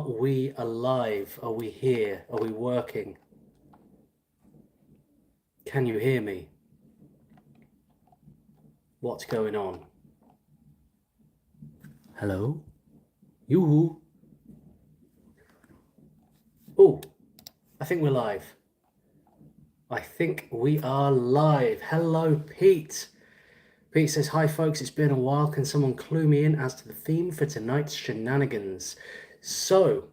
Are we alive? Are we here? Are we working? Can you hear me? What's going on? Hello? Yoo-hoo. Oh, I think we're live. I think we are live. Hello, Pete. Pete says, hi folks, it's been a while. Can someone clue me in as to the theme for tonight's shenanigans? So,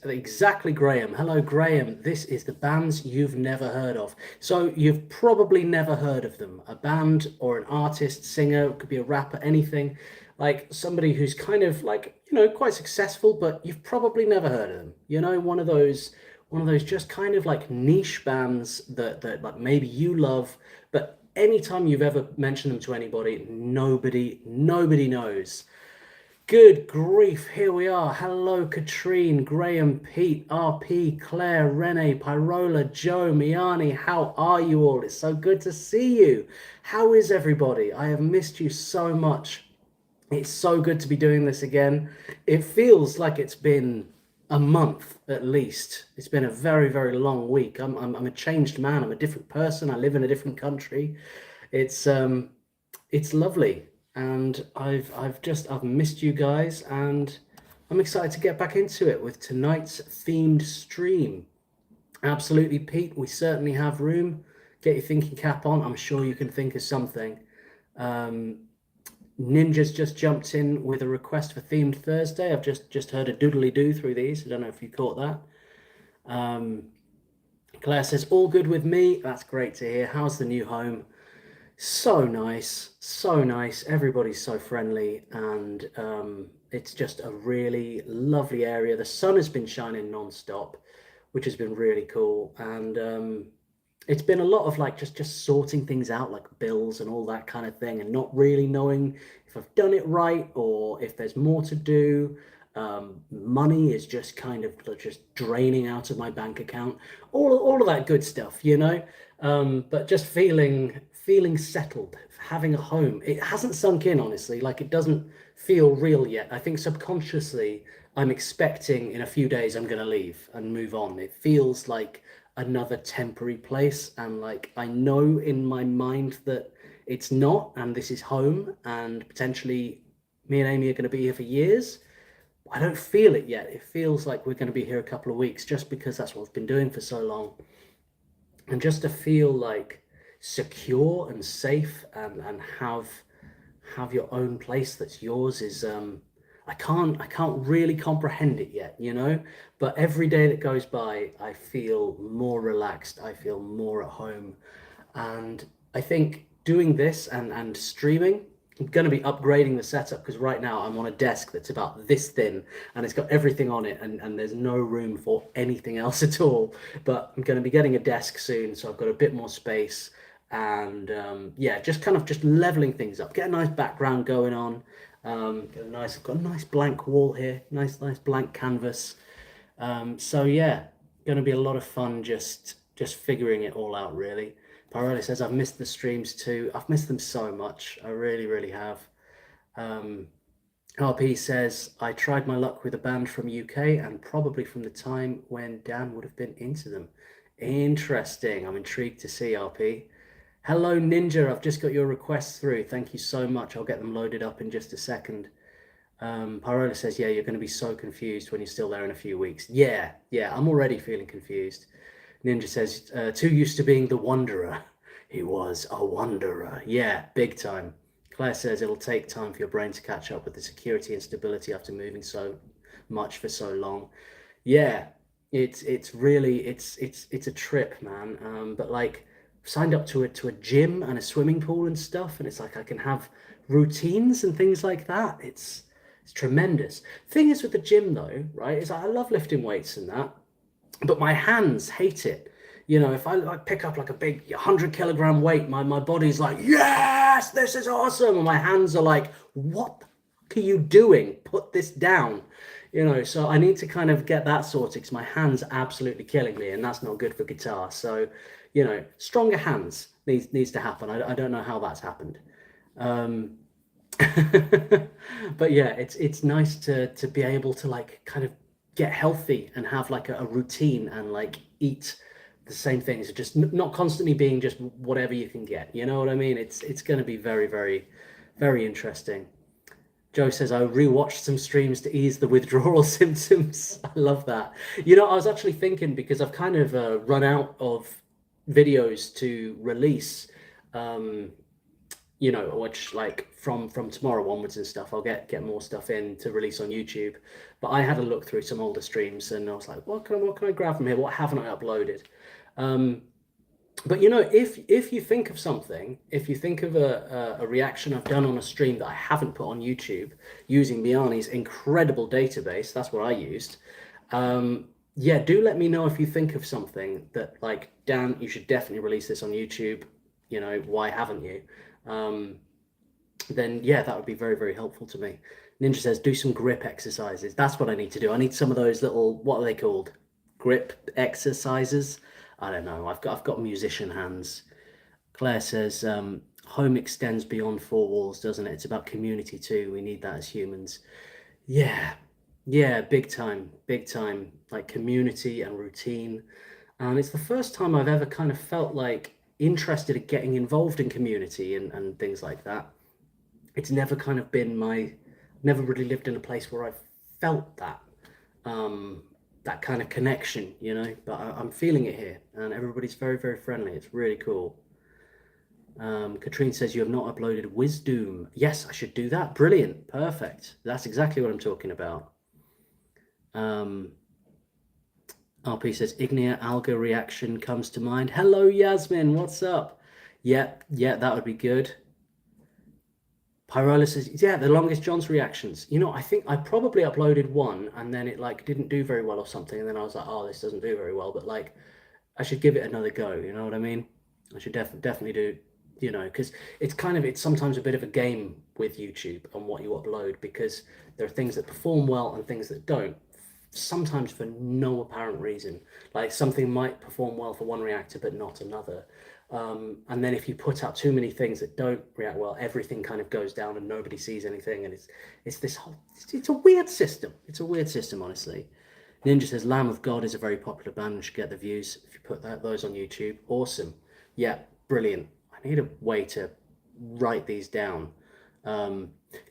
exactly, Graham. Hello, Graham. This is the bands you've never heard of. So you've probably never heard of them. A band or an artist, singer, could be a rapper, anything. Like somebody who's kind of like, quite successful, but you've probably never heard of them. One of those just kind of like niche bands that like maybe you love, but anytime you've ever mentioned them to anybody, nobody knows. Good grief, here we are. Hello, Katrine, Graham, Pete, RP, Claire, Renee, Pyrola, Joe, Miani. How are you all? It's so good to see you. How is everybody? I have missed you so much. It's so good to be doing this again. It feels like it's been a month at least. It's been a very, very long week. I'm a changed man. I'm a different person. I live in a different country. It's lovely. And I've missed you guys, and I'm excited to get back into it with tonight's themed stream. Absolutely, Pete, we certainly have room. Get your thinking cap on. I'm sure you can think of something. Ninja's just jumped in with a request for themed Thursday. I've just heard a doodly doo through these. I don't know if you caught that. Claire says, all good with me. That's great to hear. How's the new home? So nice, so nice. Everybody's so friendly, and it's just a really lovely area. The sun has been shining non-stop, which has been really cool. And it's been a lot of like just sorting things out, like bills and all that kind of thing, and not really knowing if I've done it right or if there's more to do. Money is just kind of just draining out of my bank account, all of that good stuff, but just feeling settled, having a home. It hasn't sunk in, honestly. Like, it doesn't feel real yet. I think subconsciously I'm expecting in a few days I'm going to leave and move on. It feels like another temporary place, and like I know in my mind that it's not, and this is home, and potentially me and Amy are going to be here for years. I don't feel it yet. It feels like we're going to be here a couple of weeks, just because that's what we've been doing for so long. And just to feel like secure and safe, and have your own place that's yours is I can't really comprehend it yet, but every day that goes by I feel more relaxed, I feel more at home. And I think doing this and streaming, I'm going to be upgrading the setup, because right now I'm on a desk that's about this thin and it's got everything on it, and there's no room for anything else at all. But I'm going to be getting a desk soon, so I've got a bit more space. And yeah, just leveling things up, get a nice background going on. I've got a nice blank wall here, nice blank canvas. So yeah, going to be a lot of fun just figuring it all out, really. Pirelli says, I've missed the streams too. I've missed them so much. I really have. RP says, I tried my luck with a band from UK, and probably from the time when Dan would have been into them. Interesting. I'm intrigued to see, RP. Hello, Ninja. I've just got your requests through. Thank you so much. I'll get them loaded up in just a second. Pyrola says, yeah, you're going to be so confused when you're still there in a few weeks. Yeah, I'm already feeling confused. Ninja says, too used to being the wanderer. He was a wanderer. Yeah, big time. Claire says, it'll take time for your brain to catch up with the security and stability after moving so much for so long. Yeah, it's really a trip, man. But like, signed up to a gym and a swimming pool and stuff, and it's like I can have routines and things like that. It's tremendous. Thing is with the gym though, right, is I love lifting weights and that, but my hands hate it. If I like pick up like a big 100-kilogram weight, my body's like, yes, this is awesome, and my hands are like, what the fuck are you doing? Put this down. So I need to kind of get that sorted, because my hands are absolutely killing me, and that's not good for guitar. So stronger hands needs to happen. I don't know how that's happened. But yeah, it's nice to be able to like kind of get healthy and have like a routine and like eat the same things, just not constantly being just whatever you can get. You know what I mean? It's going to be very, very, very interesting. Joe says, I rewatched some streams to ease the withdrawal symptoms. I love that. You know, I was actually thinking because I've kind of run out of videos to release, um, you know, which like from tomorrow onwards and stuff, I'll get more stuff in to release on YouTube. But I had a look through some older streams and I was like, what can I grab from here? What haven't I uploaded? But you know, if you think of something, if you think of a reaction I've done on a stream that I haven't put on YouTube using Miani's incredible database, that's what I used. Yeah, do let me know if you think of something that like, Dan, you should definitely release this on YouTube. You know, why haven't you? Then yeah, that would be very, very helpful to me. Ninja says, do some grip exercises. That's what I need to do. I need some of those little, what are they called? Grip exercises. I don't know. I've got musician hands. Claire says, home extends beyond four walls, doesn't it? It's about community too. We need that as humans. Yeah, yeah, big time, big time. Like community and routine. And it's the first time I've ever kind of felt like interested in getting involved in community and things like that. It's never kind of been never really lived in a place where I've felt that. That kind of connection, you know, but I'm feeling it here and everybody's very, very friendly. It's really cool. Katrine says you have not uploaded Wisdom. Yes, I should do that. Brilliant. Perfect. That's exactly what I'm talking about. RP says Ignea alga reaction comes to mind. Hello, Yasmin. What's up? Yeah, that would be good. Pyrola says, yeah, the longest John's reactions. You know, I think I probably uploaded one and then it like didn't do very well or something. And then I was like, oh, this doesn't do very well. But like, I should give it another go. You know what I mean? I should definitely do, you know, because it's sometimes a bit of a game with YouTube on what you upload because there are things that perform well and things that don't. Sometimes for no apparent reason. Like something might perform well for one reactor, but not another. And then if you put out too many things that don't react well, everything kind of goes down and nobody sees anything. And it's a weird system. It's a weird system, honestly. Ninja says Lamb of God is a very popular band and should get the views if you put those on YouTube. Awesome. Yeah, brilliant. I need a way to write these down.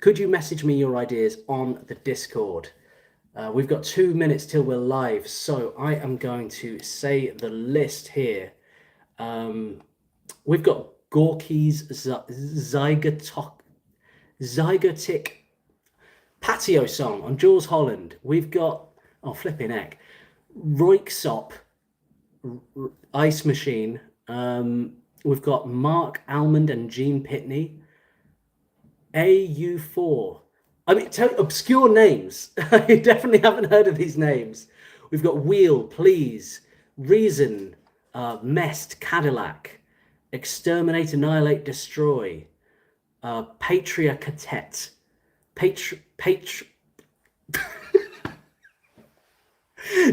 Could you message me your ideas on the Discord? We've got 2 minutes till we're live, so I am going to say the list here. We've got Gorky's Zygotic Patio Song on Jules Holland. We've got, oh, flipping heck, Roixop Ice Machine. We've got Mark Almond and Gene Pitney. AU4. I mean, obscure names. I definitely haven't heard of these names. We've got Wheel, Please, Reason, Mest, Cadillac, Exterminate, Annihilate, Destroy, Patria Catet,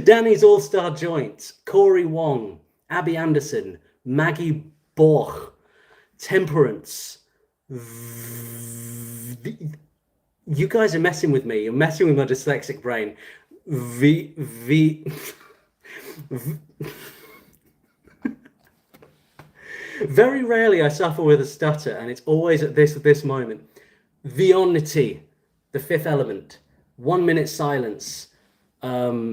Danny's All-Star Joint, Corey Wong, Abby Anderson, Maggie Borch, Temperance. You guys are messing with me. You're messing with my dyslexic brain. Very rarely I suffer with a stutter, and it's always at this moment. Vionity, The Fifth Element, 1 Minute Silence, Paya.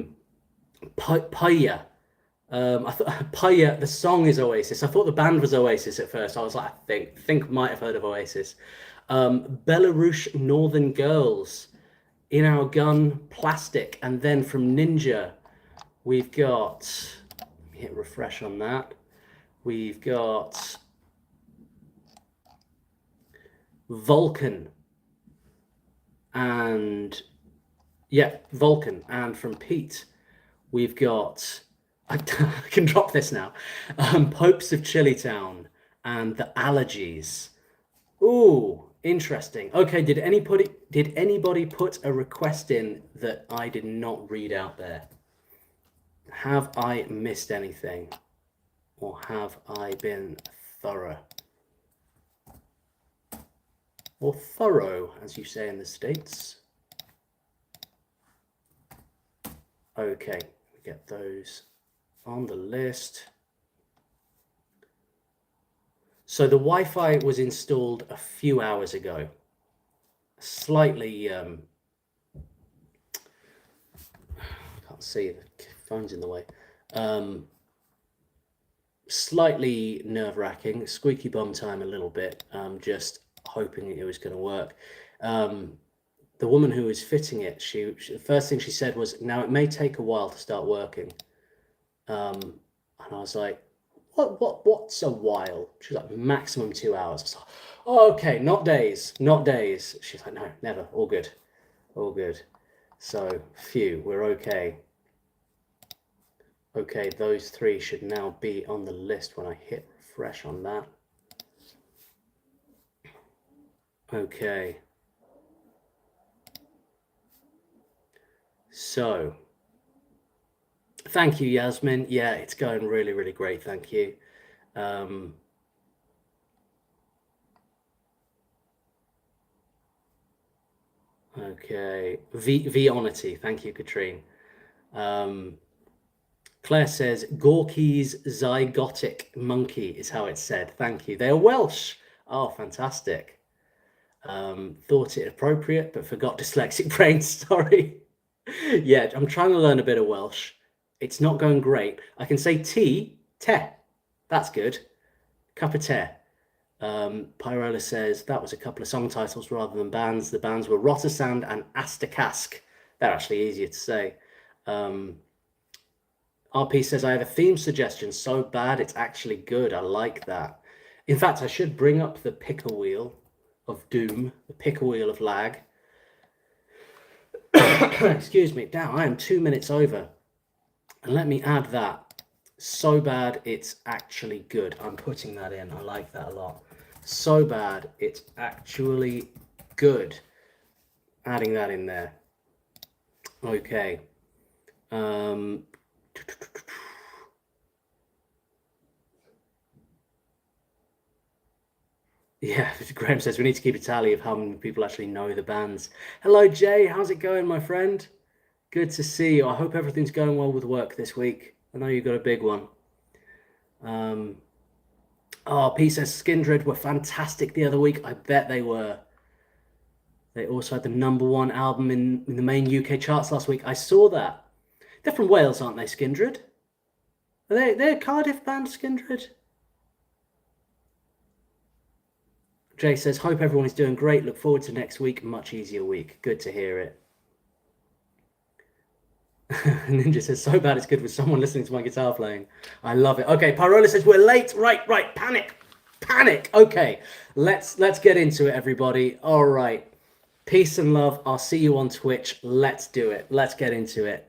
I thought Paya, the song is Oasis. I thought the band was Oasis at first. I was like, I think might have heard of Oasis. Belarus Northern Girls, In Our Gun, Plastic, and then from Ninja, we've got, hit refresh on that. We've got Vulcan, and yeah, Vulcan, and from Pete, we've got, I can drop this now, Popes of Chilitown and the Allergies. Ooh, interesting. Okay, did anybody put a request in that I did not read out there? Have I missed anything? Or have I been thorough? Or thorough, as you say in the States. Okay, get those on the list. So the Wi-Fi was installed a few hours ago. Slightly, can't see, the phone's in the way. Slightly nerve-wracking, squeaky bum time a little bit. Just hoping it was going to work. The woman who was fitting it, the first thing she said was, "Now it may take a while to start working." And I was like, "What's a while?" She's like, "Maximum 2 hours." I was like, "Oh, okay, not days, not days." She's like, "No, never. All good, all good." So, phew, we're okay. Okay, those three should now be on the list when I hit refresh on that. Okay. So, thank you, Yasmin. Yeah, it's going really, really great. Thank you. Okay. Vionity. Thank you, Katrine. Claire says, Gorky's zygotic monkey is how it's said. Thank you. They are Welsh. Oh, fantastic. Thought it appropriate, but forgot dyslexic brain. Sorry. Yeah, I'm trying to learn a bit of Welsh. It's not going great. I can say tea, te. That's good. Cup of tea. Pyrola says that was a couple of song titles rather than bands. The bands were Rotterdam and Asterkask. They're actually easier to say. RP says, I have a theme suggestion so bad it's actually good. I like that. In fact, I should bring up the picker wheel of doom, the picker wheel of lag. Excuse me. Now I am 2 minutes over. And let me add that. So bad it's actually good. I'm putting that in. I like that a lot. So bad it's actually good. Adding that in there. Okay. Yeah, Graham says we need to keep a tally of how many people actually know the bands. Hello, Jay. How's it going, my friend? Good to see you. I hope everything's going well with work this week. I know you got a big one. P says Skindred were fantastic the other week. I bet they were. They also had the #1 album in the main UK charts last week. I saw that. They're from Wales, aren't they, Skindred? Are they a Cardiff band, Skindred? Jay says, hope everyone is doing great. Look forward to next week. Much easier week. Good to hear it. Ninja says, so bad it's good with someone listening to my guitar playing. I love it. Okay, Pyrola says, we're late. Right. Panic. Okay, let's get into it, everybody. All right. Peace and love. I'll see you on Twitch. Let's do it. Let's get into it.